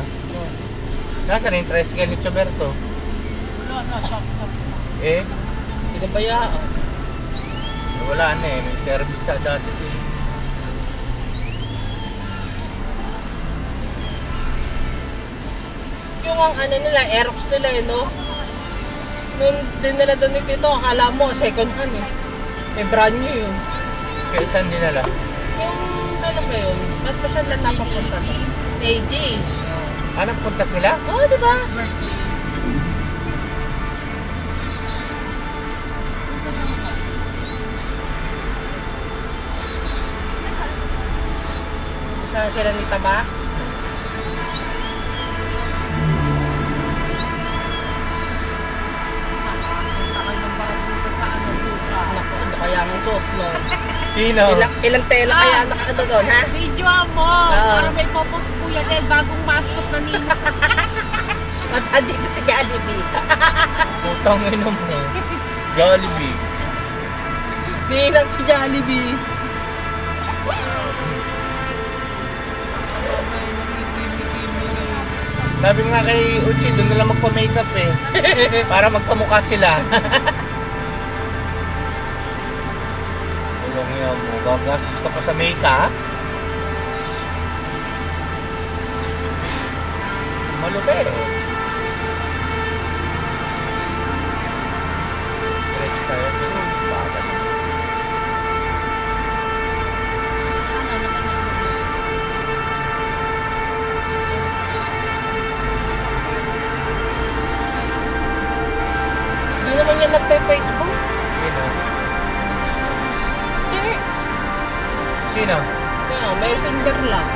Nasaan na yung tricycle ni Choberto? Wala, shop. Eh, Pinabayaan. wala na eh. May service sa dati si... Yung ang ano nila, Aerox nila eh, no? Nung dinala doon ni Tito, akala mo, second hand eh. May brand new yun. Kaya saan dinala? Yung, ano ba yun? Ba't pa siya lang napapunta doon? AG. Punta sila? Oo, di ba? Saan sila ni Taba? ang suot mo. Sino? Ilang tela kaya ano doon, ha? Video mo. Para may popost po yan dahil bagong mascot na nila. At andito si Jollibee. Putang ina mo. Jollibee. Nilang si Jollibee. Sabi nga kay Uchi, doon na lang magpa-makeup eh. Para magpamukha sila. Tulong yan mo. Gagastos ka pa sa makeup. Malupit. Diretso tayo. Bakit? Hindi naman yan nagpe-Facebook. Sino? Hindi. Sino? Yan, messenger lang.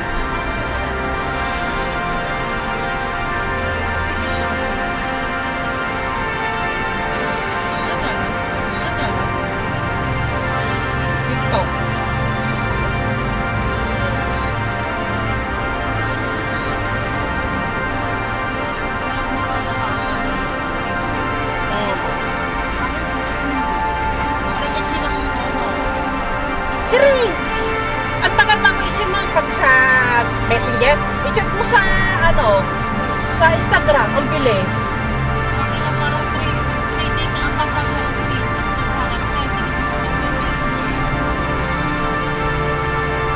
TikTok. Si Ring! Ang tagal bago isin mo pag sa messenger. I-chat mo sa sa Instagram. Ang bilis.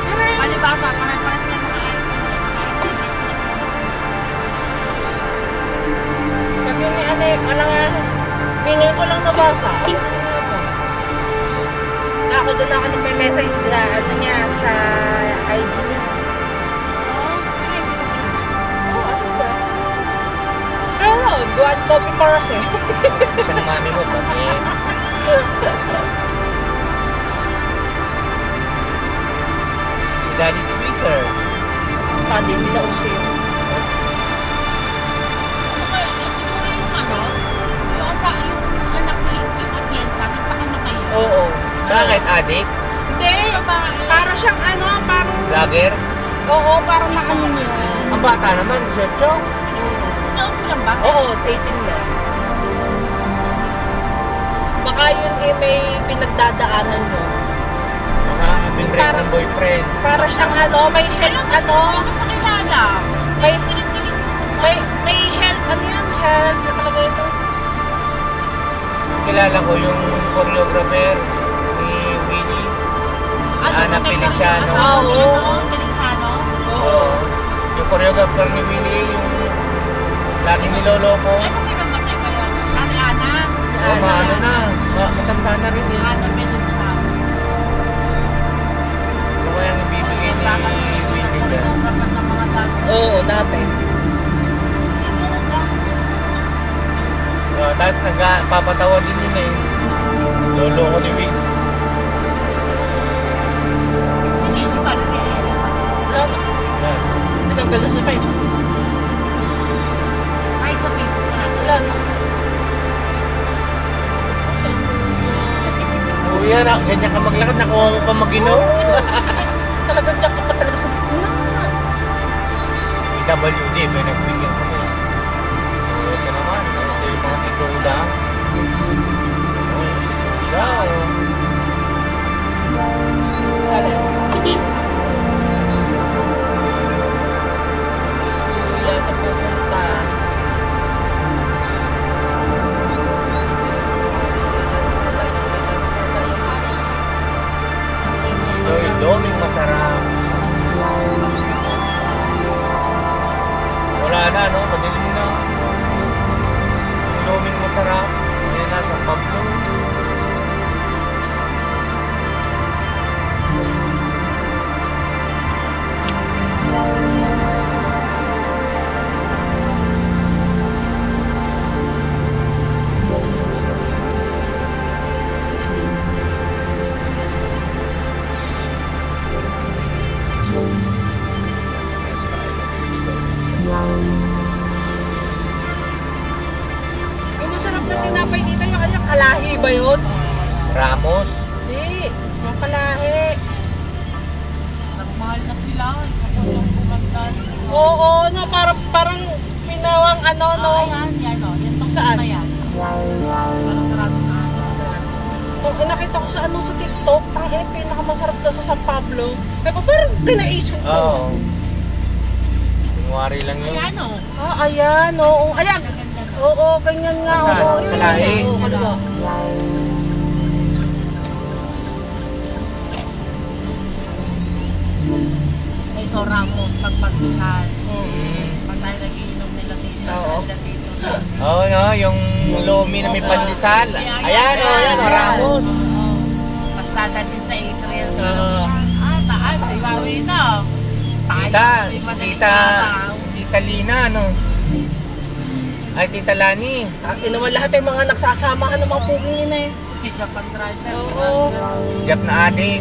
Si Ring! Alibasa, parang sila mga Pag yun ni pingin ko lang nabasa. Ako doon ako nagme-message na niya sa IG niya. Pero, duwad copy para siya. Isang mami mo, pangit. Si Daddy Twitter. Tadi, hindi na uso yun. siguro yung yung anak ni Atienza, nagpakamatay yun. Oo. Bakit, adik? Hindi, para siyang parang, Vlogger? oo, parang maano niya. Ang bata naman, 18. Si Otso lang ba? Oo, 18 na. Baka yun may pinagdadaanan mo. Mga binrek ng boyfriend. Para siyang may health, Ano sa kilala? may health, health, nakalagay ito. Kilala ko yung choreographer ni Willie. Ana Feliciano. Feliciano? Oo. Yung choreographer ni Willie, yung laging niloloko. Ay, kung pinamatay kayo? Ana? Oo, maano na. Matanda na rin eh. Ana Feliciano. Ano kaya ang ibibigay ni Willie dyan? Oo, dati. Tapos nagpapatawa din yun eh. Loloko ni Willie. Sige, di ba? Nagkagala sa 5. Kahit sa Facebook na. Wala na. Kuya, ganyan ka maglakad, nakuha mo pa mag-inom. Talagang diyan ka pa talaga sa gitna. PWD, may nagbigyan ko na. Ito naman, ito yung mga sikuda. Ciao. Kuya sa pupunta. Ito yung doming masarap. Wala na, no? Madilim na. Yung doming masarap. Yan na, sa Pablo. Yung masarap na tinapay dito, yung kalahi ba yun? Ramos. Hindi. hindi. Yung kalahi. Nagmahal na sila. Ako yung bumanda. Oo, no, parang pinawang ano, no. Ayan, yan o. Yan tong Saan? na yan. Parang sarado na. Oh, nakita ko sa sa TikTok, ang pinakamasarap daw sa San Pablo. Kaya ko parang pinaisip ko. Oo. Kunwari lang yun. Ayan o. Ah, ayan, oo. Ayan. Ganda na. Oo, ganyan nga. Saan? Oo, yun, Kalahi? yun. Oo, kaliwa. Ito, Ramos, pagpagdasal. Mm. Patay nagiinom nila dito. Oo. Sila dito na. Oo, no, yung lomi na may pandesal. Ayan, o, ayan, o, Ramos. Oo. Basta din sa April. Oo. Taas, si Wawi na. Tita, si Tita Lina, ano? Ay, Tita Lani. Naman lahat yung mga nagsasamahan ng mga pugingin eh. Si Japan driver. Oo. Jap na adik.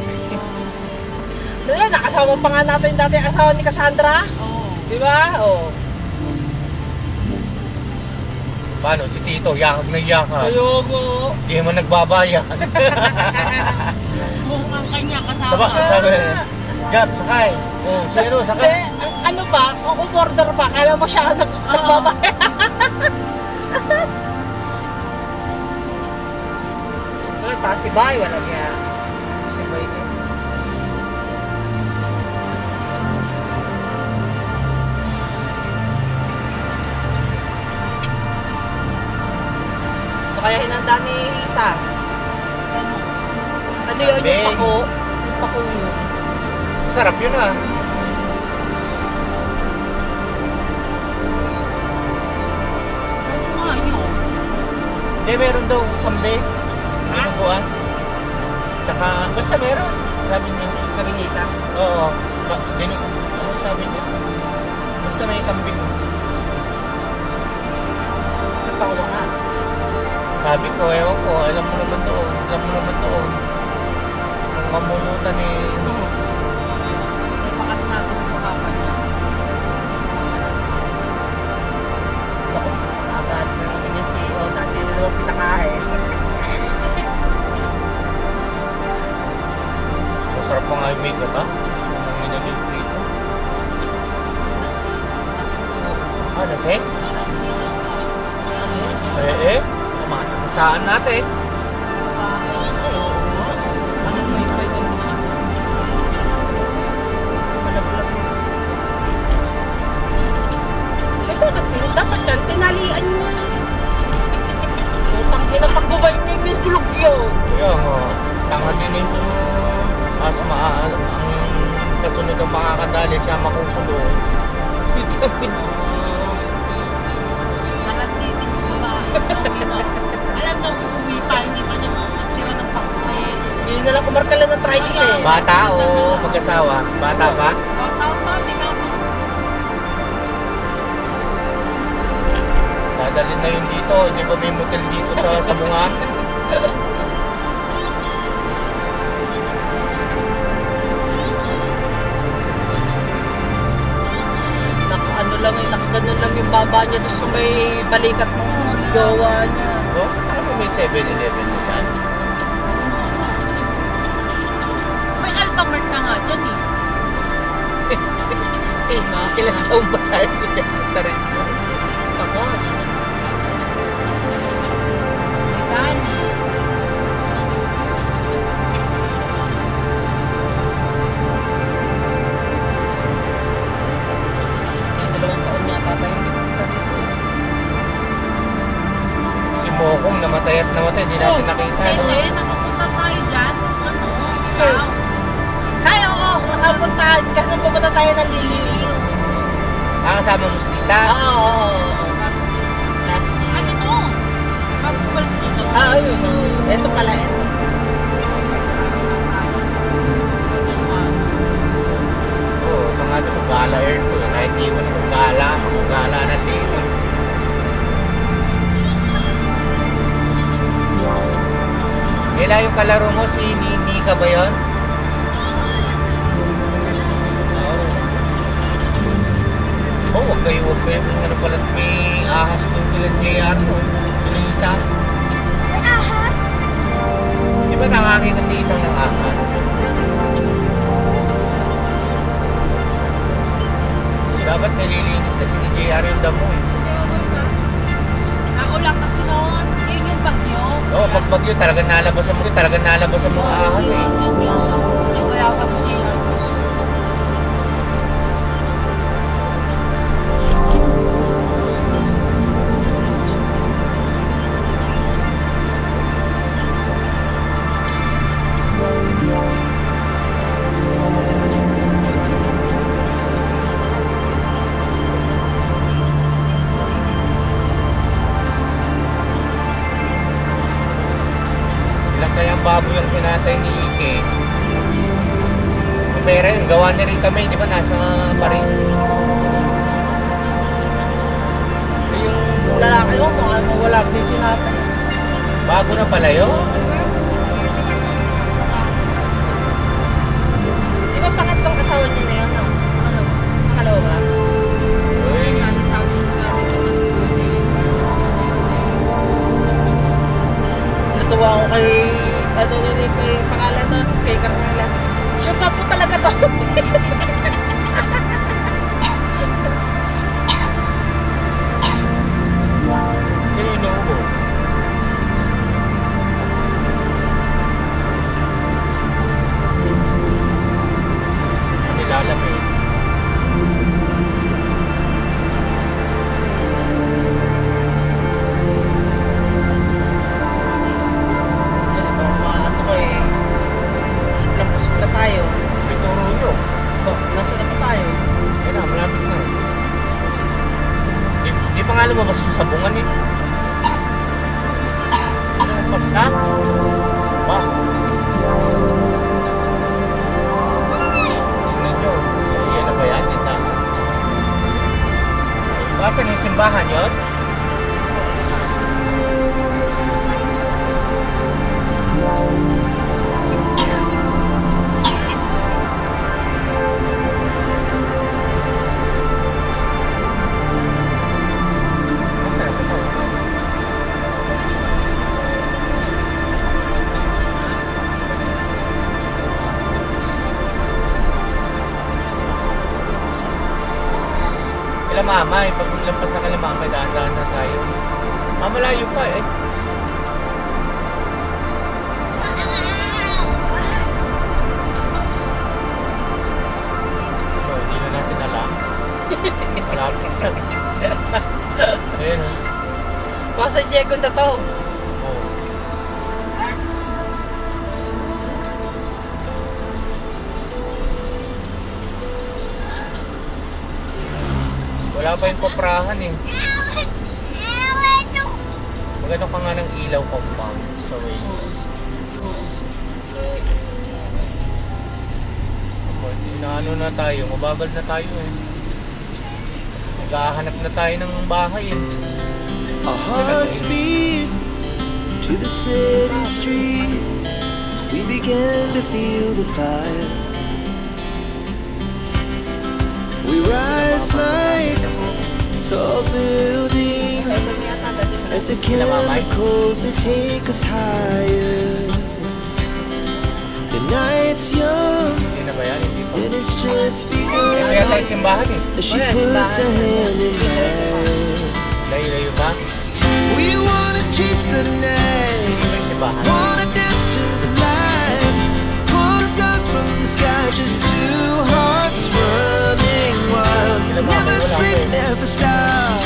Dahil nakasama pa nga natin dati ang asawa ni Cassandra. Oo. Di ba? Oo. Paano? Si Tito, yakag na yakag. Ayoko. Di mo nagbabayad. Mukhang kanya kasama. Sabi, Jap, sakay. Oh, zero, Tas, sakay. hindi, ano ba? Kung umorder pa, kala mo siya ang nagbabay. Tapos si Bay, wala niya. Si Bay niya. So kaya hinanda ni Isa. Ano yun? Yung Kambing. pako. Yung pako yun. Sarap yun ah. Ayun. Hindi, meron daw kambing. Binubuan. Tsaka, basta meron. Sabi niya. Sabi ni Isa. Oo. Ano sabi niya? Basta may kambing. Nagpakawa ka. Sabi ko, ewan ko, alam mo naman doon. Alam mo naman doon. Ang mamulutan eh. Pakas natin sa papa niya. Agad na namin niya si O. Dati na naman pinakain. Masarap pa nga yung makeup ha? Ang minagay dito. Ah, lasing? Eh, mga sakasaan natin. Eh, bakit? Dapat yan, tinalian niya. Utang ina, pagbabay niya yung bulog yun. Kaya nga, tanga din ito. As ang kasunod ang makakadali siya makukulong. Lahat titin ko ba? Alam na uuwi pa, hindi pa niya matira ng pakuwi. Hindi na lang kumarkala ng tricycle. Bata o mag-asawa? Bata ba? O, taon pa, di ba? Dadalhin na yun dito. Hindi ba may motel dito sa Sabungan? Ano lang eh, nakaganon lang yung baba niya doon sa may balikat ng gawa niya. Oh, ano may 7-Eleven dyan? May Alphamart na nga dyan eh. Eh, ilang taong ba tayo na rin? Ako. Dani. May 2 taon yata tayo hindi pumunta dito. Si Mokong namatay at namatay. Di natin nakita. No? Hindi, nakapunta tayo dyan. Ano? Ikaw. Ay, oo, nakapunta. Kasi nung pumunta tayo ng Liliw. Ah, kasama mo si Tita? Oo. Last year. Ano to? Pagpapal dito. Ayun. Ito pala, ito. Oo, ito nga ito. Gala air ko. Kahit iwas ng gala. Gala na dito. Kailan yung kalaro mo? Si Nini ka ba yun? Oh, wag kayo. Ano pala, may ahas doon nila niya yan. Yung isa. May ahas. Di ba nakakita si isang ng ahas? bagyo, talagang nalabas ang mga ahas eh. Wala pa po niya. Ilang kayang baboy yung pinatay ni Ike. Pero yun, gawa na rin kami, di ba, nasa Paris. Yung lalaki ko, mukhang mawala din sinapin. Bago na pala yun. Di ba pangatlong asawa niya na yun, no? Ano? Pangalawa ba? Uy, Natuwa ako kay, ano yun eh, kay pangalan nun, kay Carmela. Sure ka po talaga to. sino inuubo? Nilalamig. Ano ko eh, lampusok na tayo. Pituro nyo. Nasa na pa tayo? Ayun na, malapit na. Di pa nga lumabas yung sabungan eh. Lumabas na? Ba? Tingnan nyo. Yan na ba yan? Kita. Basan yung simbahan yun? Basan na ito? Kila mama eh. Pag lampas na kila mama, daan-daan na tayo. Malayo pa eh. Oh, hindi na natin alam. Malapit na. Ayun oh. Baka San Diego na to. Oh. Wala pa yung koprahan eh. Magano ka nga ng ilaw compound sa way. Inaano na tayo, mabagal na tayo eh. Naghahanap na tayo ng bahay eh. Our hearts beat to the city streets. We began to feel the fire. We rise like tall buildings as the chemicals they take us higher. The night's young Hindi na ba yan? Hindi pa. and it's just Kaya tayo begun simbahan eh. as she puts her hand in mine. Layo-layo ba? We wanna chase the night. Hindi ba yung simbahan? Wanna dance to the light. Pull the stars from the sky. Just two hearts running wild. Never sleep, never stop.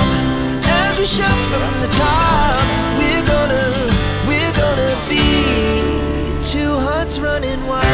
As we shout from the top, we're gonna be two hearts running wild.